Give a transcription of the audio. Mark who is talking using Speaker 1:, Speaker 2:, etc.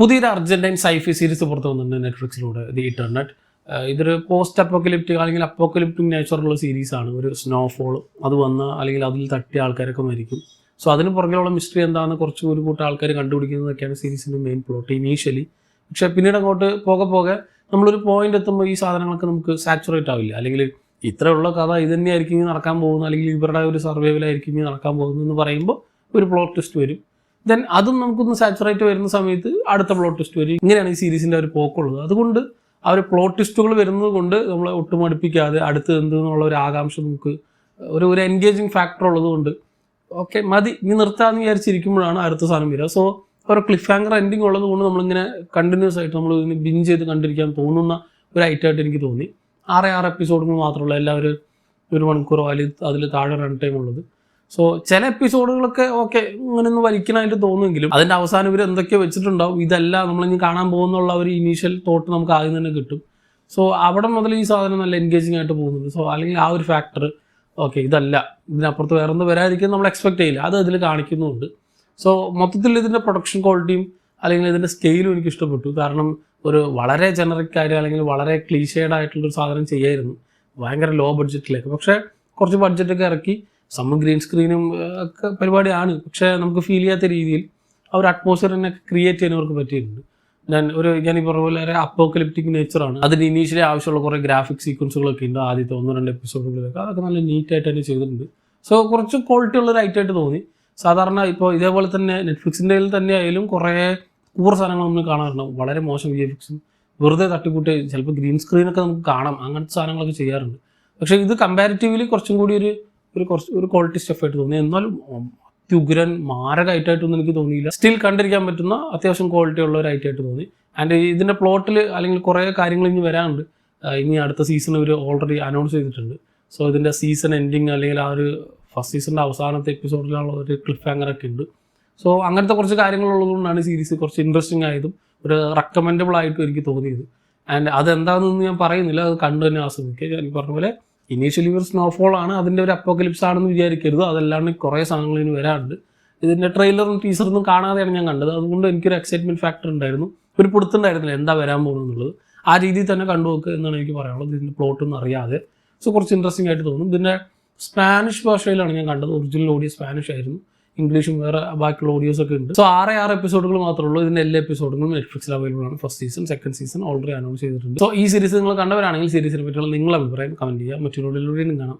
Speaker 1: പുതിയൊരു Argentine Saifi series പുറത്തു വന്നിട്ടുണ്ട് നെറ്റ്ഫ്ലിക്സിലൂടെ, ദി ഇറ്റർനെറ്റ്. ഇതൊരു പോസ്റ്റ് അപ്പോക്കലിപ്റ്റിക് അല്ലെങ്കിൽ അപ്പോക്കലിപ്റ്റിക് നേച്ചറുള്ള സീരീസാണ്. ഒരു സ്നോഫോൾ അത് വന്ന അല്ലെങ്കിൽ അതിൽ തട്ടിയ ആൾക്കാരൊക്കെ മരിക്കും. സോ അതിന് പുറകിലുള്ള മിസ്റ്ററി എന്താണെന്ന് കുറച്ച് ഒരു കൂട്ടം ആൾക്കാർ കണ്ടുപിടിക്കുന്നതൊക്കെയാണ് സീരീസിൻ്റെ മെയിൻ പ്ലോട്ട് ഇനീഷ്യലി. പക്ഷേ പിന്നീട് അങ്ങോട്ട് പോകെ നമ്മളൊരു പോയിന്റ് എത്തുമ്പോൾ ഈ സാധനങ്ങളൊക്കെ നമുക്ക് സാച്ചുറേറ്റ് ആവില്ല. അല്ലെങ്കിൽ ഇത്രയുള്ള കഥ ഇത് തന്നെയായിരിക്കും നടക്കാൻ പോകുന്നത്, അല്ലെങ്കിൽ ഇവരുടെ ഒരു സർവൈവലായിരിക്കും നടക്കാൻ പോകുന്നത് എന്ന് പറയുമ്പോൾ ഒരു പ്ലോട്ട് ട്വിസ്റ്റ് വരും. ദെൻ അതും നമുക്കൊന്ന് സാച്ചുറേറ്റ് വരുന്ന സമയത്ത് അടുത്ത പ്ലോട്ട് ട്വിസ്റ്റ് വരും. ഇങ്ങനെയാണ് ഈ സീരീസിൻ്റെ ഒരു പോക്കുള്ളത്. അതുകൊണ്ട് ആ ഒരു പ്ലോട്ട് ട്വിസ്റ്റുകൾ വരുന്നത് കൊണ്ട് നമ്മളെ ഒട്ടും അടുപ്പിക്കാതെ അടുത്ത് എന്തെന്നുള്ള ഒരു ആകാംക്ഷ നമുക്ക് ഒരു എൻഗേജിങ് ഫാക്ടർ ഉള്ളത് കൊണ്ട് ഓക്കെ മതി ഇനി നിർത്താമെന്ന് വിചാരിച്ചിരിക്കുമ്പോഴാണ് അടുത്ത സാധനം വരിക. സോ ഒരു ക്ലിഫ് ഹാങ്കർ എൻഡിങ് ഉള്ളത് കൊണ്ട് നമ്മളിങ്ങനെ കണ്ടിന്യൂസ് ആയിട്ട് നമ്മൾ ഇതിന് ബിഞ്ച് ചെയ്ത് കണ്ടിരിക്കാൻ തോന്നുന്ന ഒരു ഐറ്റമായിട്ട് എനിക്ക് തോന്നി. 6 എപ്പിസോഡുകൾ മാത്രമുള്ള എല്ലാവരും 1 മണിക്കൂറോ അതിൽ താഴെ റൺ ടൈം ഉള്ളത്. സോ ചില എപ്പിസോഡുകളൊക്കെ ഓക്കെ ഇങ്ങനെ ഒന്ന് വലിക്കണമായിട്ട് തോന്നുമെങ്കിലും അതിൻ്റെ അവസാനം ഇവർ എന്തൊക്കെയോ വെച്ചിട്ടുണ്ടാവും, ഇതല്ല നമ്മളിനി കാണാൻ പോകുന്നുള്ള ഒരു ഇനീഷ്യൽ തോട്ട് നമുക്ക് ആദ്യം തന്നെ കിട്ടും. സോ അവിടെ മുതൽ ഈ സാധനം നല്ല എൻഗേജിങ് ആയിട്ട് പോകുന്നുണ്ട്. സോ അല്ലെങ്കിൽ ആ ഒരു ഫാക്ടർ ഓക്കെ ഇതല്ല, ഇതിനപ്പുറത്ത് വേറെ ഒന്നും വരാതിരിക്കും നമ്മൾ എക്സ്പെക്ട് ചെയ്യില്ല, അത് അതിൽ കാണിക്കുന്നുമുണ്ട്. സോ മൊത്തത്തിൽ ഇതിൻ്റെ പ്രൊഡക്ഷൻ ക്വാളിറ്റിയും അല്ലെങ്കിൽ ഇതിൻ്റെ സ്കെയിലും എനിക്ക് ഇഷ്ടപ്പെട്ടു. കാരണം ഒരു വളരെ ജനറിക് ആയിട്ട് അല്ലെങ്കിൽ വളരെ ക്ലീഷേഡ് ആയിട്ടുള്ളൊരു സാധനം ചെയ്യായിരുന്നു ഭയങ്കര ലോ ബഡ്ജറ്റിലേക്ക്. പക്ഷേ കുറച്ച് ബഡ്ജറ്റൊക്കെ ഇറക്കി ഗ്രീൻ സ്ക്രീനും ഒക്കെ പരിപാടിയാണ്. പക്ഷേ നമുക്ക് ഫീൽ ചെയ്യാത്ത രീതിയിൽ ആ ഒരു അറ്റ്മോസ്ഫിയർ തന്നെ ക്രിയേറ്റ് ചെയ്യാനവർക്ക് പറ്റിയിട്ടുണ്ട്. ഞാൻ ഈ പറഞ്ഞ പോലെ ഒരു അപ്പോക്കലിപ്റ്റിക് നേച്ചറാണ്. അതിന് ഇനീഷ്യലി ആവശ്യമുള്ള കുറേ ഗ്രാഫിക് സീക്വൻസുകളൊക്കെ ഉണ്ട് ആദ്യത്തെ 1-2 എപ്പിസോഡുകളിലൊക്കെ. അതൊക്കെ നല്ല നീറ്റായിട്ട് തന്നെ ചെയ്തിട്ടുണ്ട്. സോ കുറച്ച് ക്വാളിറ്റി ഉള്ളൊരു ഐറ്റമായിട്ട് തോന്നി. സാധാരണ ഇപ്പോൾ ഇതേപോലെ തന്നെ നെറ്റ്ഫ്ലിക്സിൻ്റെ തന്നെ ആയാലും കുറേ സാധനങ്ങൾ നമ്മൾ കാണാറുണ്ടാവും, വളരെ മോശം VFX വെറുതെ തട്ടിക്കൂട്ടി ചിലപ്പോൾ ഗ്രീൻ സ്ക്രീനൊക്കെ നമുക്ക് കാണാം, അങ്ങനത്തെ സാധനങ്ങളൊക്കെ ചെയ്യാറുണ്ട്. പക്ഷേ ഇത് കമ്പാരിറ്റീവ്ലി കുറച്ചും കൂടി ഒരു ക്വാളിറ്റി സ്റ്റഫായിട്ട് തോന്നി. എന്നാലും അത്യുഗ്രൻ മാരകമായിട്ടായിട്ടൊന്നും എനിക്ക് തോന്നിയില്ല. സ്റ്റിൽ കണ്ടിരിക്കാൻ പറ്റുന്ന അത്യാവശ്യം ക്വാളിറ്റി ഉള്ള ഒരു ഐറ്റമായിട്ട് തോന്നി. ആൻഡ് ഇതിൻ്റെ പ്ലോട്ടിൽ അല്ലെങ്കിൽ കുറേ കാര്യങ്ങൾ ഇനി വരാനുണ്ട്. ഇനി അടുത്ത സീസൺ ഇവർ ഓൾറെഡി അനൗൺസ് ചെയ്തിട്ടുണ്ട്. സോ ഇതിൻ്റെ സീസൺ എൻഡിങ് അല്ലെങ്കിൽ ആ ഒരു ഫസ്റ്റ് സീസണിൻ്റെ അവസാനത്തെ എപ്പിസോഡിലുള്ള ഒരു ക്ലിഫ് ഹാങ്ങറൊക്കെ ഉണ്ട്. സോ അങ്ങനത്തെ കുറച്ച് കാര്യങ്ങളുള്ളതുകൊണ്ടാണ് സീരീസ് കുറച്ച് ഇൻട്രസ്റ്റിംഗ് ആയതും ഒരു റെക്കമെൻഡബിൾ ആയിട്ടും എനിക്ക് തോന്നിയത്. ആൻഡ് അതെന്താണെന്നൊന്നും ഞാൻ പറയുന്നില്ല, അത് കണ്ടു തന്നെ ആസ്വദിക്കുക. ഞാൻ പറഞ്ഞ പോലെ ഇനീഷ്യലി ഒരു സ്നോഫോൾ ആണ്, അതിൻ്റെ ഒരു അപ്പോക്കലിപ്സ് ആണെന്ന് വിചാരിക്കരുത്. അതല്ലാണ്ട് കുറേ സാധനങ്ങൾ ഇതിന് വരാറുണ്ട്. ഇതിൻ്റെ ട്രെയിലറും ടീസറൊന്നും കാണാതെയാണ് ഞാൻ കണ്ടത്. അതുകൊണ്ട് എനിക്കൊരു എക്സൈറ്റ്മെൻറ്റ് ഫാക്ടർ ഉണ്ടായിരുന്നു, ഒരു പിടുത്തുണ്ടായിരുന്നില്ല എന്താ വരാൻ പോകുന്നുള്ളത്. ആ രീതിയിൽ തന്നെ കണ്ടുപോക്കുക എന്നാണ് എനിക്ക് പറയാനുള്ളത്, ഇതിൻ്റെ പ്ലോട്ടൊന്നും അറിയാതെ. സോ കുറച്ച് ഇൻട്രസ്റ്റിംഗ് ആയിട്ട് തോന്നും. ഇതിൻ്റെ സ്പാനിഷ് ഭാഷയിലാണ് ഞാൻ കണ്ടത്, ഒറിജിനൽ ഓഡിയോ സ്പാനിഷ് ആയിരുന്നു. ഇംഗ്ലീഷും വേറെ ബാക്കിയുള്ള ഓഡിയോസൊക്കെ ഉണ്ട്. സോ 6 എപ്പിസോഡുകൾ മാത്രമേ ഉള്ളൂ. ഇതിൻ്റെ എല്ലാ എപ്പിസോഡുകളും നെറ്റ്ഫ്ലിക്സിൽ അവൈലബിൾ ആണ്. First season, second season already announce ചെയ്തിട്ടുണ്ട്. സോ ഈ സീരീസ് നിങ്ങൾ കണ്ടവരാണെങ്കിൽ സീരീസിനെ പറ്റിയുള്ള നിങ്ങളുടെ അഭിപ്രായം കമൻറ്റ് ചെയ്യുക. മറ്റൊരു വീഡിയോയിലൂടെയും കാണാം.